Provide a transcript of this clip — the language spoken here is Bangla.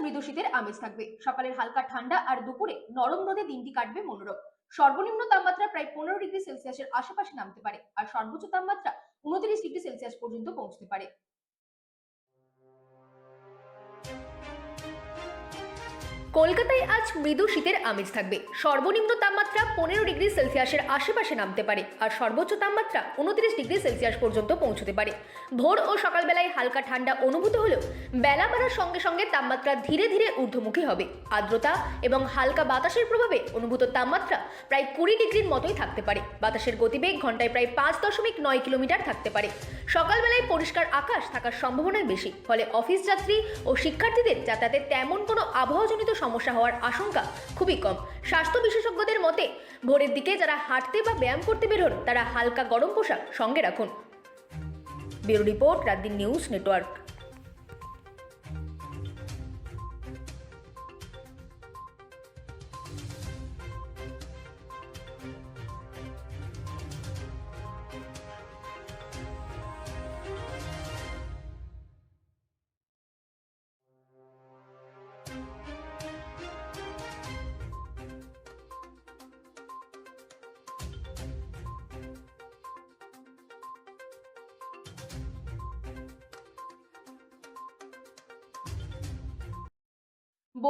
মৃদু শীতের আমেজ থাকবে। সকালের হালকা ঠান্ডা আর দুপুরে নরম রোদে দিনটি কাটবে মনোরম। সর্বনিম্ন তাপমাত্রা প্রায় 15 ডিগ্রি সেলসিয়াসের আশেপাশে নামতে পারে, আর সর্বোচ্চ তাপমাত্রা 29 ডিগ্রি সেলসিয়াস পর্যন্ত পৌঁছতে পারে। কলকাতায় আজ মৃদু শীতের আমেজ থাকবে। সর্বনিম্ন তাপমাত্রা 15 ডিগ্রি সেলসিয়াসের আশেপাশে নামতে পারে, আর সর্বোচ্চ তাপমাত্রা 29 ডিগ্রি সেলসিয়াস পর্যন্ত পৌঁছতে পারে। ভোর ও সকালবেলায় হালকা ঠান্ডা অনুভূত হলেও বেলা বাড়ার সঙ্গে সঙ্গে তাপমাত্রা ধীরে ধীরে ঊর্ধ্বমুখী হবে। আর্দ্রতা এবং হালকা বাতাসের প্রভাবে অনুভূত তাপমাত্রা প্রায় 20 ডিগ্রির মতোই থাকতে পারে। বাতাসের গতিবেগ ঘন্টায় প্রায় 5.9 কিলোমিটার থাকতে পারে। সকালবেলায় পরিষ্কার আকাশ থাকার সম্ভাবনাই বেশি, ফলে অফিস যাত্রী ও শিক্ষার্থীদের যাতায়াতে তেমন কোনো আবহাওয়াজনিত সমস্যা হওয়ার আশঙ্কা খুবই কম। স্বাস্থ্য বিশেষজ্ঞদের মতে ভোরের দিকে যারা হাঁটতে বা ব্যায়াম করতে বের হন তারা হালকা গরম পোশাক সঙ্গে রাখুন। Bureau report, রাতদিন news network.